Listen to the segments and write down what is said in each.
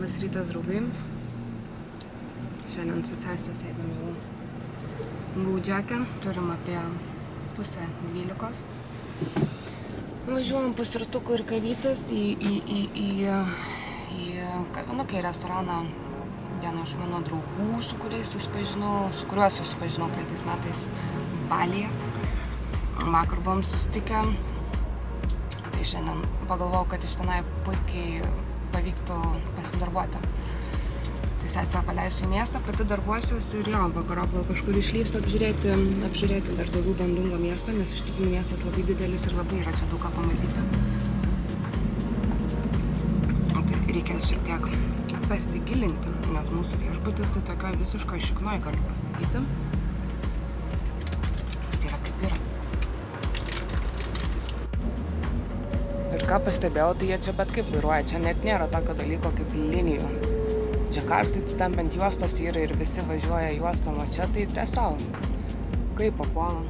Labas rytas, draugai. Šiandien su sesė sėdėm jau Gaudžiake. Turim apie 11:30. Važiuojam pusrytukų ir kavytės į kavinuką, į restoraną. Vieną iš mano draugų, su kuriuos susipažinau praeitais metais Balyje. Vakar buvom susitikę. Tai šiandien pagalvojau, kad iš tenai puikiai pavyktų pasidarbuoti. Tai sesę paleisiu į miestą, pati darbuosiuosi ir vakarop gal kažkur išlįsiu apžiūrėti dar daugiau Bandungo miesto, nes iš tikrųjų miestas labai didelis ir labai yra čia daug ką pamatyti. Tai reikės šiek tiek pasigilinti, nes mūsų viešbutis tai tokioj visiškoj šiknoj, galiu pasakyti. Tai yra kaip yra. Ir ką pastebėjau, tai jie čia bet kaip vairuoja. Čia net nėra tokio dalyko kaip linijų. Džakartai ten bent juostos yra ir visi važiuoja juostom, o čia tai tiesiog kaip papuola.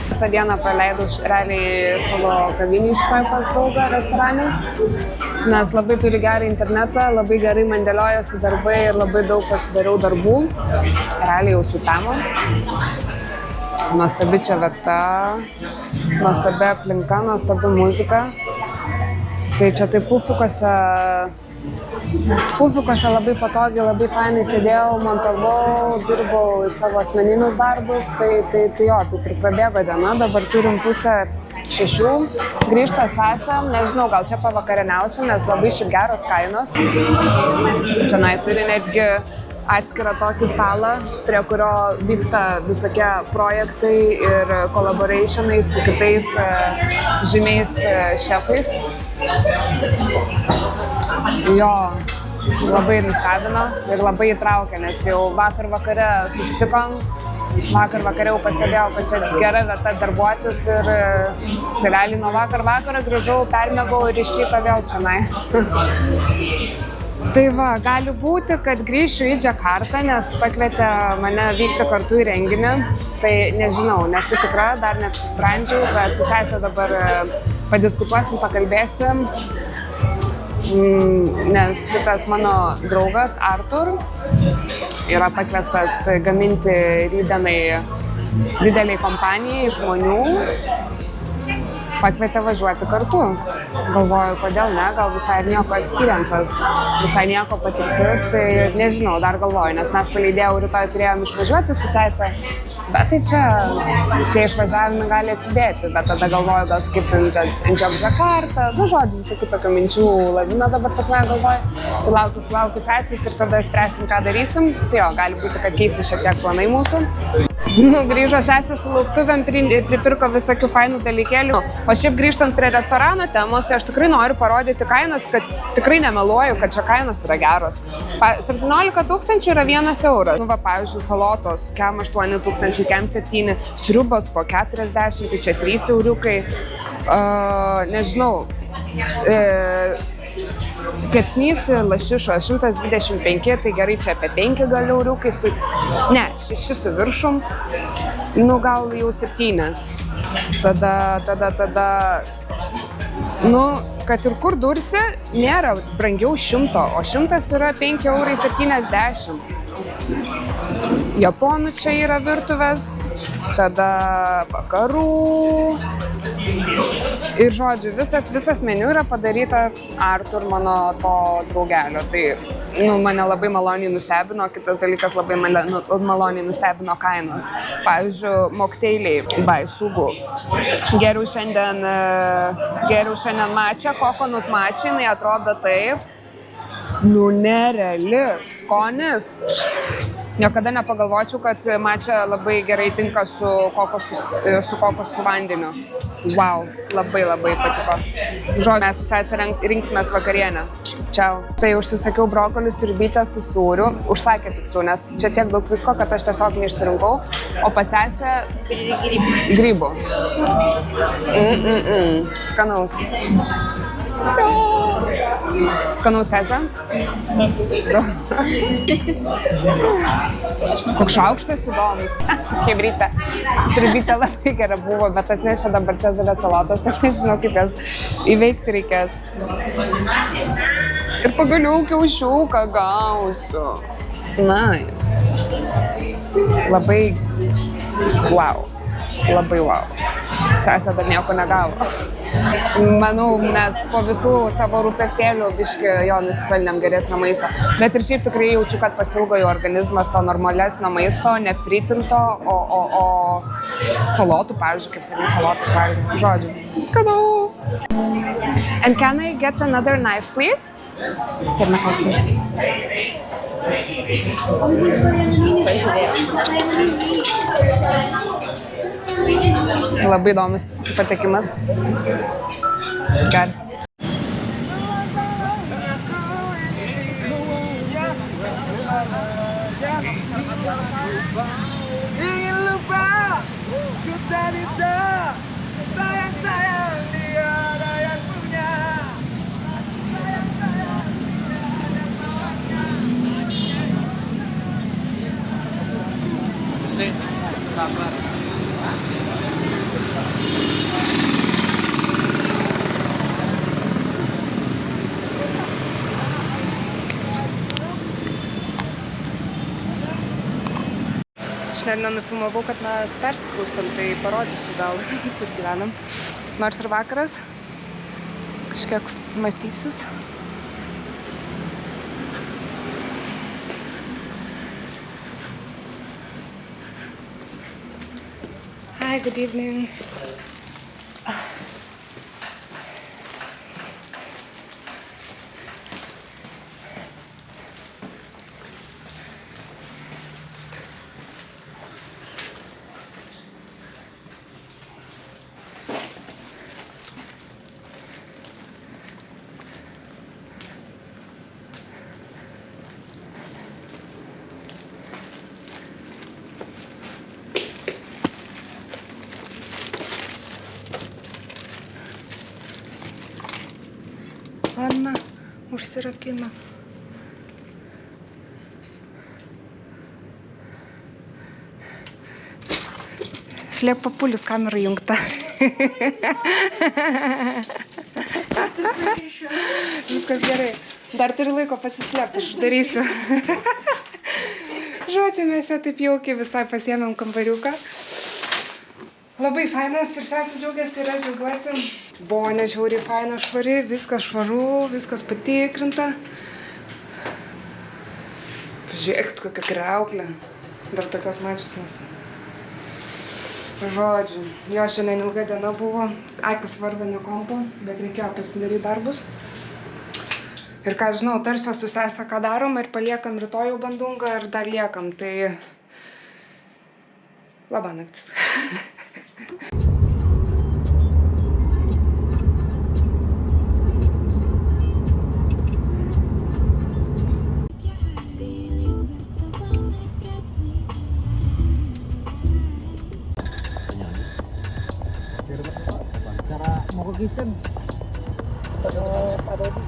Visą dieną praleidau realiai savo kavinį šitoj pas draugą restorane, nes labai turi gerą internetą, labai gerai man dėliojosi darbai ir labai daug pasidariau darbų. Realiai jau sutemo. Nuostabi čia vieta, nuostabi aplinka, nuostabi muzika. Tai čia tai Pufikose labai patogiai, labai fainai sėdėjau, montavau, dirbau savo asmeninius darbus, tai taip ir prabėgo diena, dabar turim 5:30, grįžta sesė, nežinau, gal čia pavakarieniausim, nes labai šiaip geros kainos. Čianai turi netgi atskirą tokį stalą, prie kurio vyksta visokie projektai ir collaborationai su kitais žymiais šefais. Jo, labai nustebino ir labai įtraukė, nes jau vakar vakare susitikom, vakar vakare jau pastebėjau, kad čia gera vieta darbuotis ir tai realiai nuo vakar vakarą grįžau, permėgau ir iš ryto vėl čionai. Tai va, gali būti, kad grįšiu į Džakartą, nes pakvietė mane vykti kartu į renginį. Tai nežinau, nesu tikra, dar neapsisprendžiau, bet su sesė dabar padiskutuosim, pakalbėsim. Nes šitas mano draugas Artur yra pakviestas gaminti rydenai dideliai kompanijai žmonių. Pakvietė važiuoti kartu. Galvoju, kodėl ne, gal visai ir nieko experiences, visai nieko patirtis, tai nežinau, dar galvoju, nes mes paleidėjau rytoj turėjom išvažiuoti su sesė, bet tai čia tie išvažiavimai gali atsidėti, bet tada galvoju, gal skipinti Džakartą, žodžiu, visokių tokių minčių lavina dabar pas mane galvoju, tai laukiu sesės ir tada spręsim, ką darysim, tai jo, gali būti, kad keisi šiek tiek planai mūsų. Grįžo sesė su lauktuvėm ir pripirko visokių fainų dalykėlių. O šiaip grįžtant prie restorano temos, tai aš tikrai noriu parodyti kainas, kad tikrai nemeluoju, kad čia kainos yra geros. 17 000 yra 1 euras. Pavyzdžiui, salotos, kem 8 000, kem 7, sriubos po 40, tai čia 3 euriukai. Nežinau. Kepsnys lašišo 125, tai gerai čia apie 5 gal euriukai, 6 su viršum, gal jau 7. Tada, kad ir kur dursi, nėra brangiau 100, o 100 yra 5,70 €. Japonų čia yra virtuvės, tada vakarų. Ir žodžiu, visas meniu yra padarytas Artur, mano to draugelio. Tai mane labai maloniai nustebino, kitas dalykas labai maloniai nustebino kainos. Pavyzdžiui, mokteiliai, baisugu. Geriau šiandien mačia, coconut mačia, jinai atrodo taip. Nereali, skonis. Niekada nepagalvočiau, kad mačia labai gerai tinka su kokosų vandeniu. Wow, labai patiko. Žodžiu, mes su sesė rinksimės vakarienę. Čiau. Tai užsisakiau brokolius ir bitę su sūriu. Užsakė tiksliau, nes čia tiek daug visko, kad aš tiesiog neišsirinkau. O pas sesę grybų. Skanaus. Skanaus sesė? Koks šaukštas įdomus. Chebrytė. Sriubytė labai gera buvo, bet atnešė dabar cezarės salotas, tai aš nežinau, kaip jas įveikti reikės. Ir pagaliau kiaušiuką gausiu. Nice. Labai wow. Labai wow. Sesė dar nieko negavo. Manau, mes po visų savo rūpestėlių biškį jo nusipelnėm geresnio maisto. Bet ir šiaip tikrai jaučiu, kad pasilgo jo organizmas to normalesnio maisto, ne fritinto, o salotų, pavyzdžiui, kaip seniai salotas valgyti. Žodžiu, skanaus. And can I get another knife, please? Labai įdomus patekimas. Geras. Ingin lupa, ku tak bisa. Sayang-sayang dia ada yang punya. Sayang-sayang. Sabar. Aš net nenufilmavau, kad mes persikraustam, tai parodysiu gal, kur gyvenam. Nors ir vakaras, kažkiek matysis. Hi, good evening. Anna užsirakino. Slėp papulius, kamera jungta. Viskas gerai. Dar turi laiko pasislėpti, aš uždarysiu. Žodžiu, mes čia taip jaukiai visai pasiėmėm kambariuką. Labai fainas ir sesė džiaugiasi ir aš džiaugiuosi. Vonė žiauriai faina, švari, viskas švaru, viskas patikrinta. Pažiūrėkit, kokia kriauklė. Dar tokios mačius nesu. Žodžiu, jo šiandien ilga diena buvo. Aikas varva ne kompo, bet reikėjo pasidaryti darbus. Ir ką žinau, tarsi su sesė ką darom ir paliekam rytojų bandungą ir dar liekam. Tai labą naktis. Cara mau ke kitchen ada di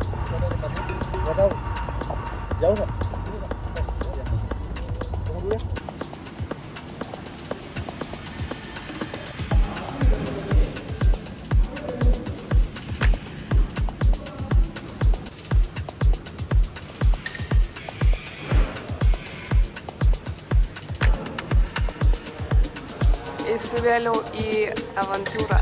nggak tahu jauh nggak tunggu dulu ya. Įsivėliau į avantūrą.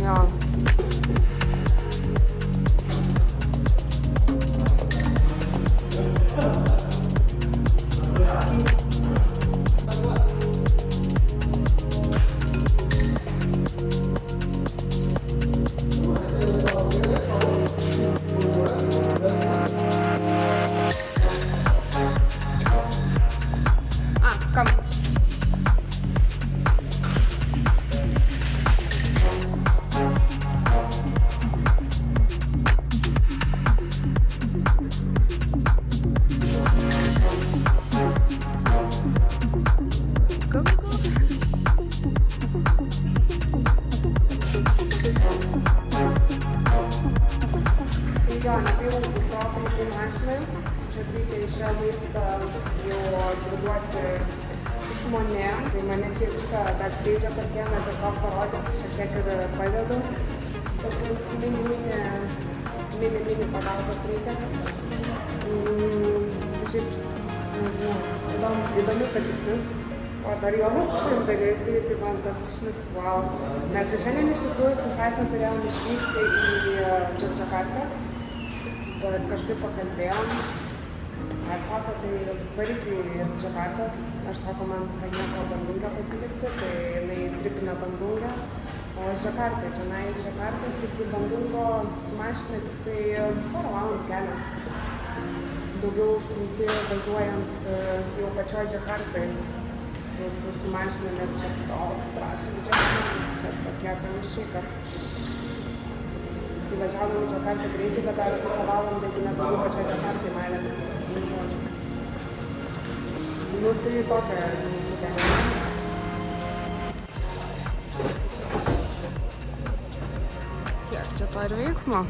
Jo. pavyksta jau priduoti žmonėm. Tai mane čia visą backstage pasiėmė tiesiog parodyti, šiek tiek ir padedu. Tokius mini pagalbos reikia. Šiaip, nežinau, įdomi patirtis. O dar jo integracijai, tai man toks išvis wow. Mes jau šiandien iš tikrųjų su Saisa turėjom išvykti į Džakartą, bet kažkaip pakalbėjom. Ar sako, tai varyk į Džakartą. Aš sako, man visai nieko Bandungę pasilikti, tai jinai tripina Bandungę. O Džakartą, čia iš Džakartos iki Bandungo su mašina tik tai porą valandų kelio. Daugiau užtrunki važiuojant jau pačioj Džakartai. Su mašina, nes čia toks trafikas, čia tokie kamščiai, kad įvažiavom į Džakartą greitai, bet dar visą valandą, jeigu netoli pačioj Džakartai meilė, bet žodžiu. Nu, tai tokia mūsų kelionė. Kiek čia to ir veiksmo?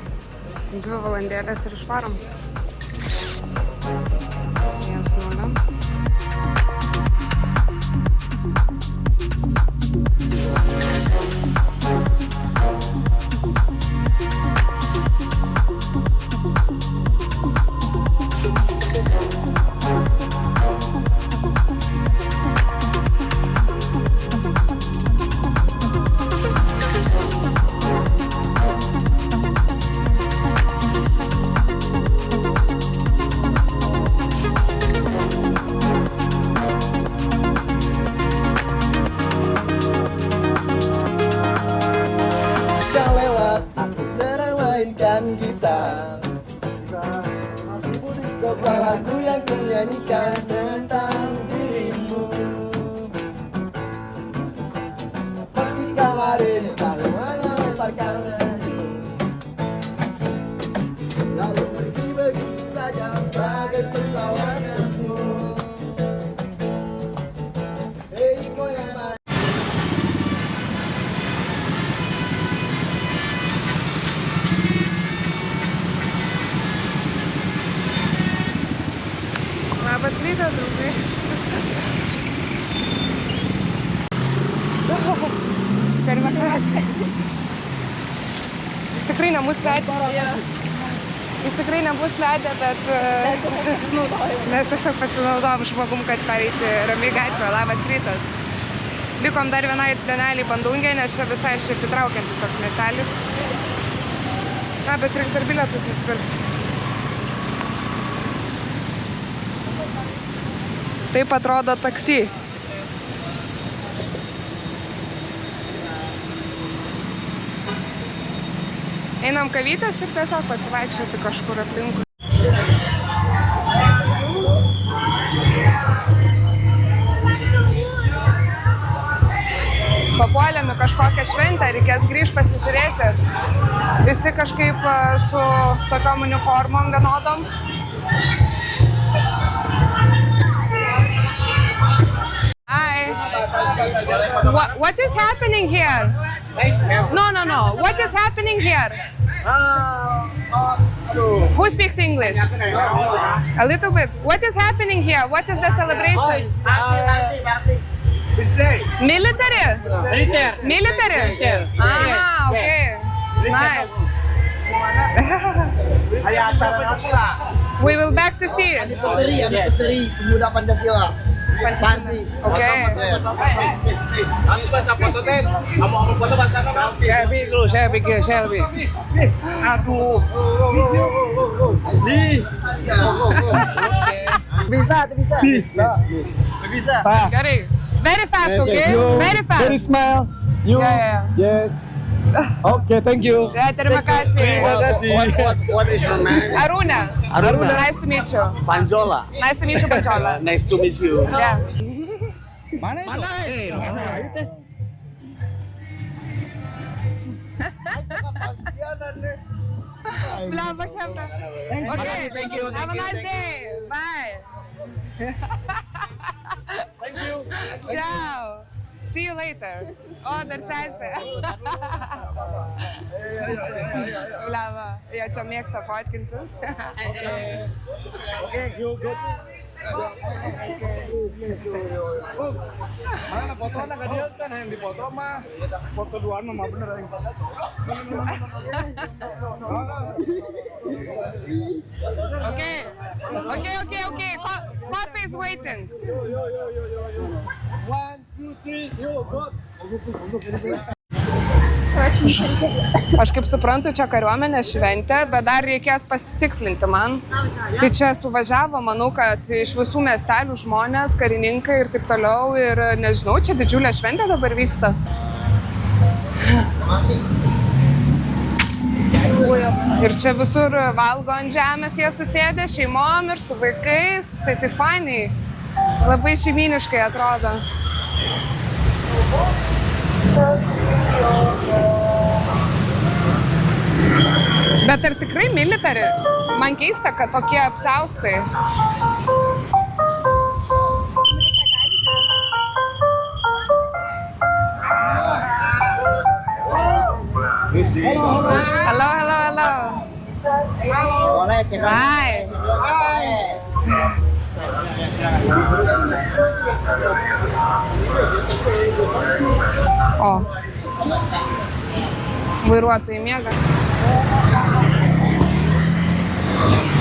2 valandėlės ir išvarom. 1:0. Gitar sebuah lagu yang kunyanyikan tentang dirimu. Seperti kemarin kau hanya lemparkan senyum, lalu pergi begitu saja bagai pesawat tempur. Hei kau yang mana? Labas rytas, draugai. Pirmą klasę. Jis tikrai nebus vedė. Jis tikrai nebus vedė, bet mes tiesiog pasinaudojom žmogum, kad pereiti ramiai gatvę. Labas rytas. Likom dar vienai dienelį Bandungė, nes čia visai šiaip įtraukiantis toks miestelis. Na, bet reikia dar bilietus nusipirkti. Taip atrodo taksi. Einam kavytės ir tiesiog pasivaikščioti kažkur aplinkui. Papuolėm į kažkokią šventę, reikės grįžti pasižiūrėti. Visi kažkaip su tokiom uniformom vienodom. What is happening here? No. What is happening here? Who speaks English? A little bit. What is happening here? What is the celebration? Military? Military? Ah, okay. Nice. We will back to see. Anniversary Pemuda Pancasila. Party. Okay. Aku bahasa foto teh. Kamu foto bahasa apa? Selfie dulu, selfie. Aduh. Bisa. Got it. Very fast, okay? Very fast. Very smile. You. Yeah. Yes. Okay, thank you. Ya, terima kasih. What is your name? Aruna. Nice to meet you. Panjola. Nice to meet you, Panchola. Nice to meet you. Yeah. Mana itu? Belum camera. Okay, thank you. Have a nice day. Bye. Thank you. Ciao. See you later. O, dar sesė. Lava. Jie čia mėgsta fotkintis. Mana foto anak dia kan yang dipoto mah foto duaan mah bener yang Okay. Coffee is waiting. 1, 2, 3, yo, go. Aš kaip suprantu, čia kariuomenės šventė, bet dar reikės pasitikslinti man. Tai čia suvažiavo, manau, kad iš visų miestelių žmonės, karininkai ir taip toliau. Ir nežinau, čia didžiulė šventė dabar vyksta. Ir čia visur valgo ant žemės, jie susėdė šeimom ir su vaikais. Tai taip fainiai. Labai šeimyniškai atrodo. Bet ar tikrai military? Man keista, kad tokie apsiaustai. Hello. Hi. O. Vairuotojai miega.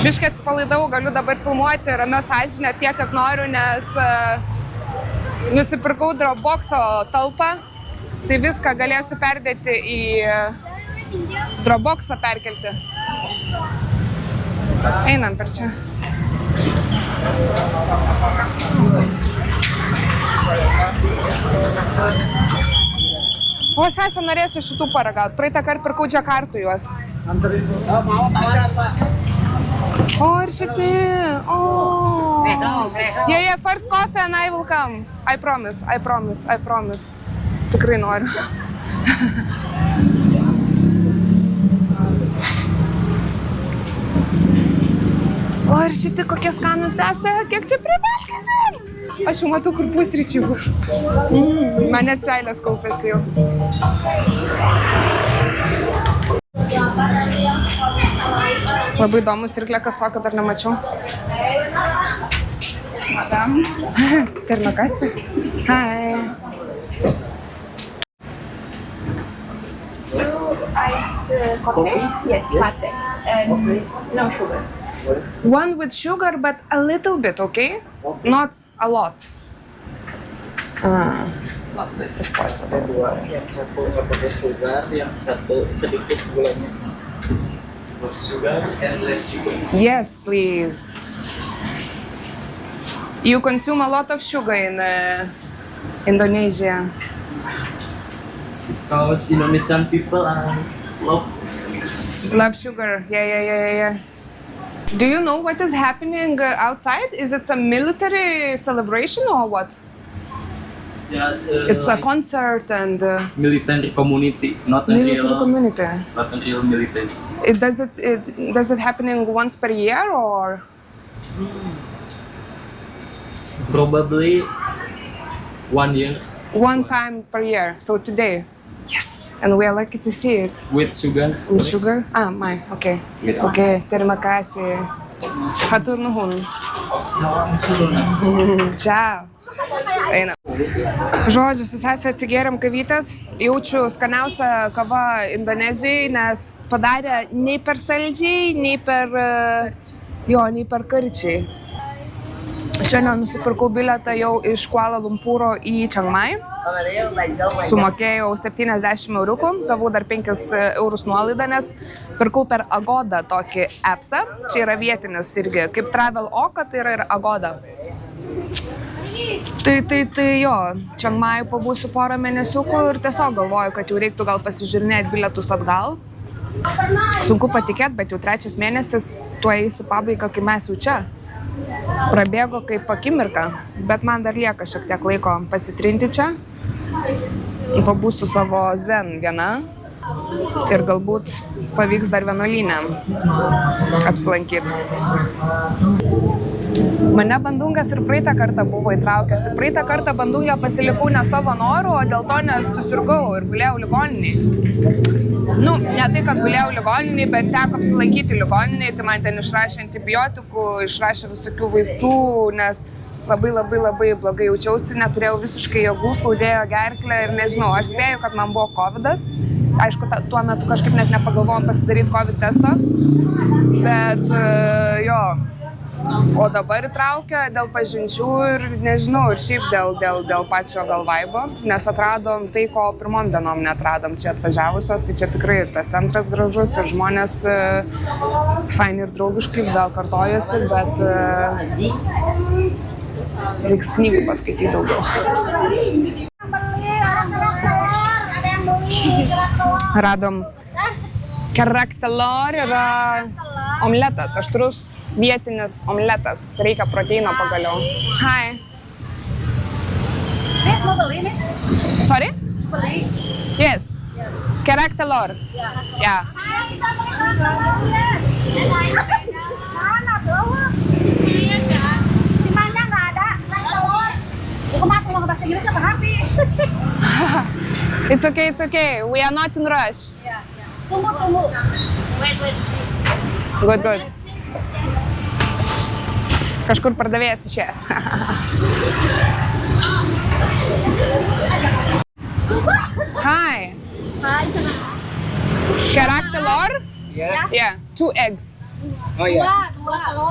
Biškai atsipalaidavau, galiu dabar filmuoti ramia sąžinę tiek, kiek noriu, nes nusipirkau Dropbox'o talpą. Tai viską galėsiu perdėti į Dropbox'ą perkelti. Einam per čia. O, sesė, norėsiu šitų paragaut. Praeitą kartą pirkau Džakartų juos. O, ir šitie. O. Yeah, first coffee and I will come. I promise. Tikrai noriu. O, ir šitie kokie skanūs sesė. Kiek čia privalgysim? Aš jau matau, kur pusryčiai bus. Man net seilės kaupėsi jau. Labai įdomus irklekas, tokio dar nemačiau. Madam. Termakasi. Hi. Ice coffee? Yes, latte. And no sugar. One with sugar, but a little bit, okay? Not a lot. If possible. Dua, yang satu nggak pakai sugar, yang satu sedikit gulanya. Sugar and less sugar. Yes, please. You consume a lot of sugar in Indonesia. Because Indonesian people Love sugar. Yeah. Do you know what is happening outside? Is it a military celebration or what? Yes, It's a concert and military community, not a military real, community. not a real military. Does it happening once per year or? Probably 1 year One time per year. So today. Yes. And we are lucky to see it. with sugar. With sugar? Ah, mine. Okay. With Okay. Terima kasih. Hatur nuhun. Ciao. Einam. Žodžiu, su sesė atsigėrėm kavytės. Jaučiu skaniausią kavą Indonezijai, nes padarė nei per saldžiai, nei per karčiai. Šiandien nusipirkau bilietą jau iš Kuala Lumpūro į Chiang Mai. Sumokėjau 70 eurų, gavau dar 5 eurus nuolaidą, nes pirkau per Agoda tokį appsą. Čia yra vietinis irgi, kaip Traveloka, tai yra ir Agoda. Tai jo, Chiang Mai pabūsiu porą mėnesiukų ir tiesiog galvoju, kad jau reiktų gal pasižiūrinėti bilietus atgal. Sunku patikėti, bet jau 3 mėnesis tuo eis į pabaigą, kai mes jau čia. Prabėgo kaip akimirka, bet man dar lieka šiek tiek laiko pasitrinti čia. Pabūsiu savo zen viena ir galbūt pavyks dar vienuolyne apsilankyti. Mane Bandungas ir praeitą kartą buvo įtraukęs. Ir praeitą kartą Bandungę pasilikau ne savo noru, o dėl to nes susirgau ir gulėjau ligoniniai. Nu, ne tai, kad gulėjau ligoniniai, bet teko apsilankyti ligoniniai, tai man ten išrašė antibiotikų, išrašė visokių vaistų, nes labai blogai jaučiausi, neturėjau visiškai jėgų, skaudėjo gerklę ir nežinau, aš spėju, kad man buvo covidas. Aišku, tuo metu kažkaip net nepagalvojom pasidaryti covid testo, bet jo. O dabar įtraukia dėl pažinčių ir nežinau, ir šiaip dėl pačio gal vaibo, nes atradom tai, ko pirmom dienom netradom čia atvažiavusios, tai čia tikrai ir tas centras gražus, ir žmonės faini ir draugiškai, gal kartojosi, bet reiks knygų paskaityti daugiau. Radom Kerak telur yra omletas, aštrus vietinis omletas, tai reikia proteino pagaliau. Hi. Miss, mau beli, Miss? Sorry? Beli? Yes. Kerak telur. Yeah. Mana tuh? Si Manda nggak ada. Aku ngomong bahasa Inggris apa happy? It's okay. We are not in rush. Tunggu. Wait. Good. Kažkur pardavėjas išėjęs. Hi. Kerak telur? Yeah. 2 eggs. Oh iya. Dua.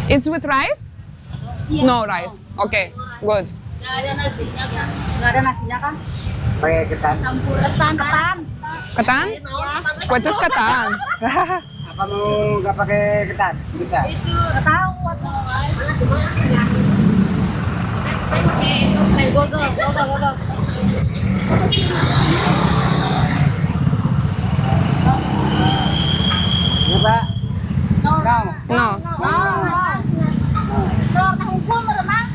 It's with rice? No rice. Okay, good. Nggak ada nasinya kan? Nggak ada nasinya kan? Pakai ketan. Ketan. Ketan? Kuetes ketan. Apa mau nggak pakai ketan? Bisa. Nggak tahu. Go. Ya, Pak. No. Telur hungkul meremang.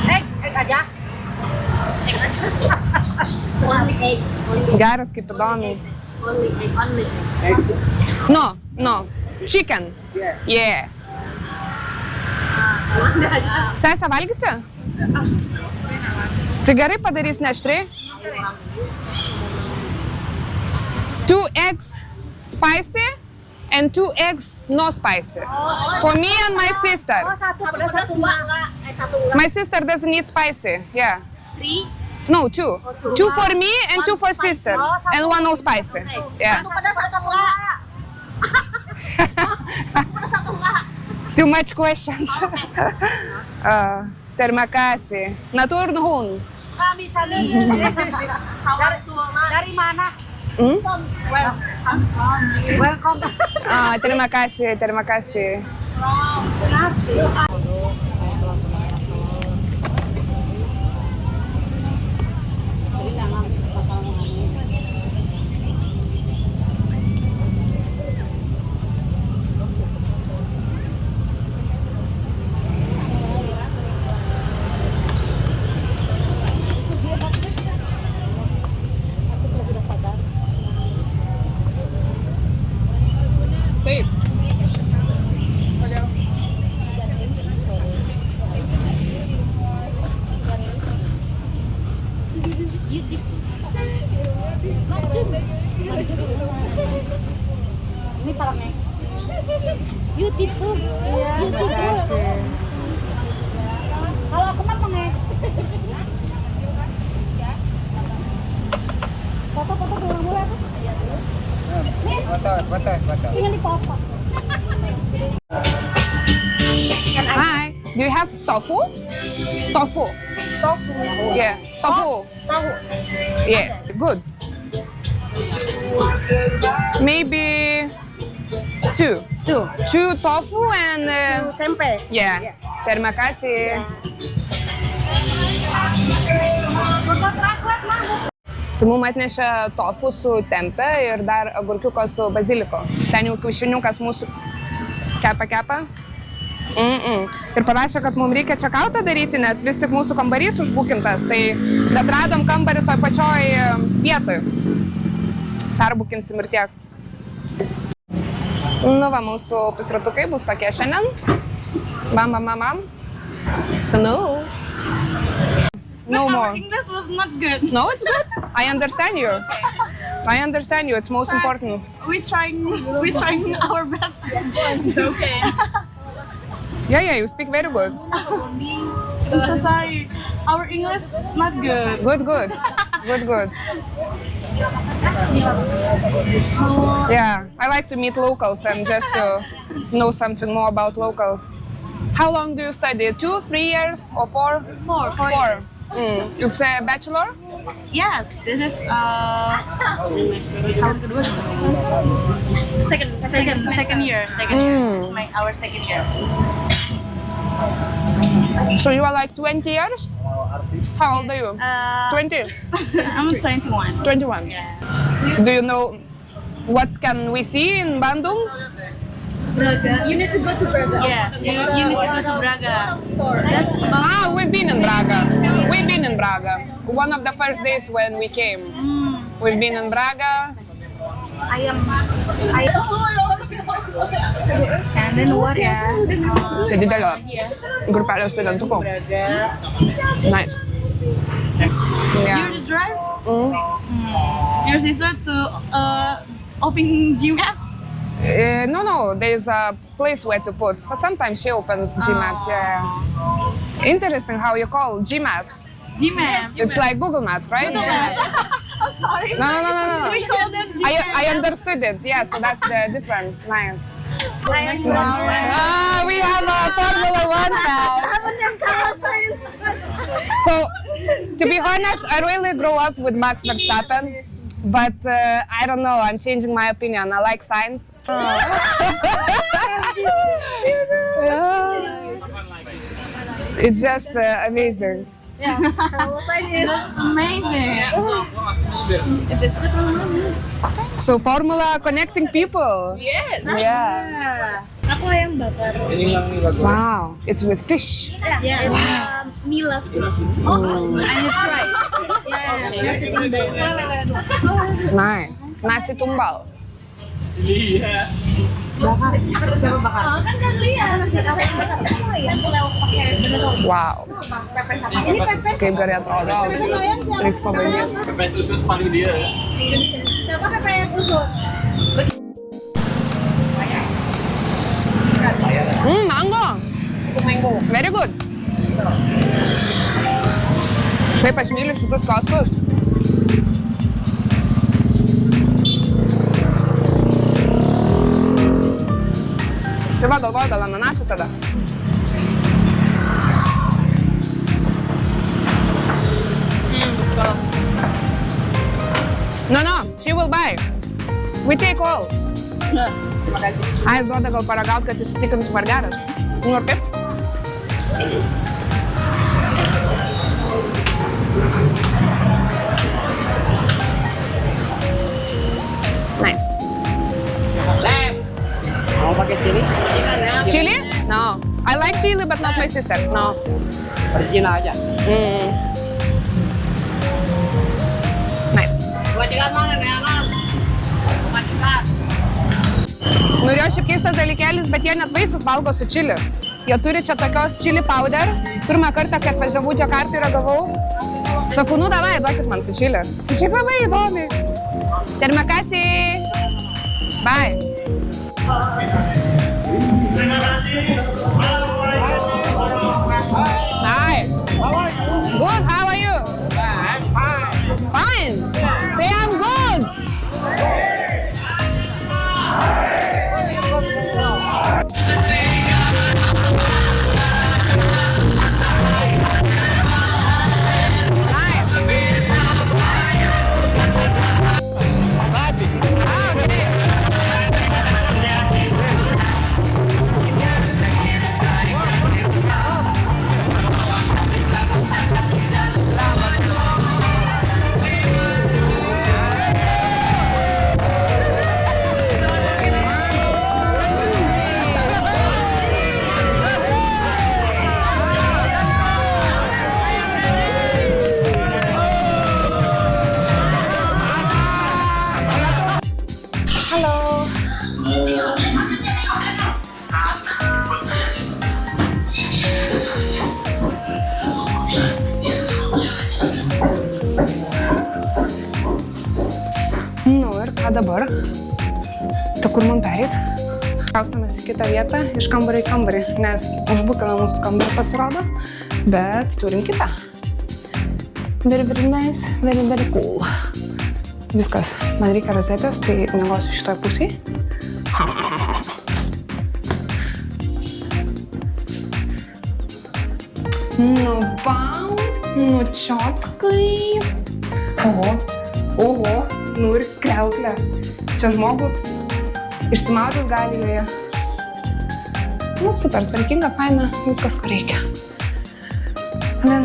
Egg aja. Only egg. Geras kaip įdomiai. Only egg. No. Chicken. Yeah. Sesę valgysi? Tai gerai padarys neaštriai. 2 eggs spicy and 2 eggs no spicy. For me and my sister. Satu pedas, satu enggak. Satu enggak. My sister doesn't eat spicy. Yeah. 3. No, 2. 2 for me and 2 for sister. And 1 no spicy. Yeah. Satu pedas, satu enggak. Satu pedas, satu enggak. Too much questions. Terima kasih. Natur nuhun. Kami saling. Dari mana? Welcome. Terima kasih. Taip. Kodėl? Ini parangnya. YouTube tuh. YouTube tuh. Kalau aku mah pengen. Foto dulu aku. Foto. Ingin dipoto. Hi. Do you have tofu? Tofu. Yeah. Tofu. Tahu. Yes. Good. Maybe 2. 2 tofu and Tempe. yeah. Terima kasih. Google Translate mah. Tai mums atnešė tofu su tempe ir dar agurkiuko su baziliko. Ten jau kiaušiniukas mūsų kepa. Ir parašė, kad mums reikia čekautą daryti, nes vis tik mūsų kambarys užbukintas, tai atradom kambarį toj pačioj vietoj. Perbukinsim ir tiek. Nu, va, mūsų pusratukai bus tokie šiandien. Bam, bam, bam, bam. Skanaus. No more. English was not good. No, it's good. I understand you. I understand you. It's most important. We're trying our best. It's okay. Yeah, you speak very good. I'm so sorry. Our English not good. Good. Yeah, I like to meet locals and just to know something more about locals. How long do you study? 2, 3 years or 4? 4 years. It's a bachelor? Yes, this is second year. It's our second year. So you are like 20 years? How old are you? 20? I'm 21. 21. Do you know what can we see in Bandung? Braga. You need to go to Braga. Yes, you need to go to Braga. We've been in Braga. One of the first days when we came. We've been in Braga. Kanan luar ya. Čia didelio grupelio studentų. Nice. Yeah. You're the driver? Your sister to open Gmaps? No, there's a place where to put. So sometimes she opens Gmaps. Yeah. Interesting how you call Gmaps. Gmaps. It's like Google Maps, right? Gmaps. I'm sorry. No. We call them Gmaps. I understood it. Yeah, so that's the different. Nice. Wow. We have a Formula 1 now. So, to be honest, I really grew up with Max Verstappen. But I don't know, I'm changing my opinion. I like science. It's just amazing. Yeah. It's amazing. It's good. So Formula connecting people. Yes. Yeah. Aku yang bakar. Ini lang nila. Wow, it's with fish. Yeah. Mila. Oh, I need to try. Yeah. Nice. Nasi tumbal. Iya. Bakar. Siapa bakar? Oh, kan gantian. Wow. Ini pepes. Kaip gerai atrodo. Reiks pabandyti. Pepes usus paling dia. Siapa pepes usus? Mango. Very good. Kaip aš myliu šitus kostus. Tai va, galvoju, gal ananasą tada. No, she will buy. We take all. Ai, jis duoda gal paragaut, kad įsitikintum ar geras. Nu ir kaip? Nice. Mau pakai chili? Chili? No. I like chili, but not my sister. No. Bersihna aja. Nice. Nu ir jo šiaip keistas dalikelis, bet jie net vaisius valgo su čili. Jie turi čia tokios čili powder. Pirmą kartą, kai atvažiavau Džakartą ir ragavau, sakau, nu davai, duokit man su čili. Tai šiaip labai įdomi. Terima kasih. Bye. Hi. Good, how are you? I'm fine. Fine. Say I'm good. dabar? Ta kur man pereit? Kraustamės į kitą vietą, iš kambario į kambarį, nes užbukina mūsų kambarį pasirodo, bet turim kitą. Very, very nice, very, very cool. Viskas, man reikia rozetės, tai miegosiu šitoje pusėje. Nu, vau, nu čiotkai. Oho, nu ir kriauklė. Čia žmogus išsimaudęs gali joje. Nu, super, tvarkinga, faina, viskas, ko reikia. Ne,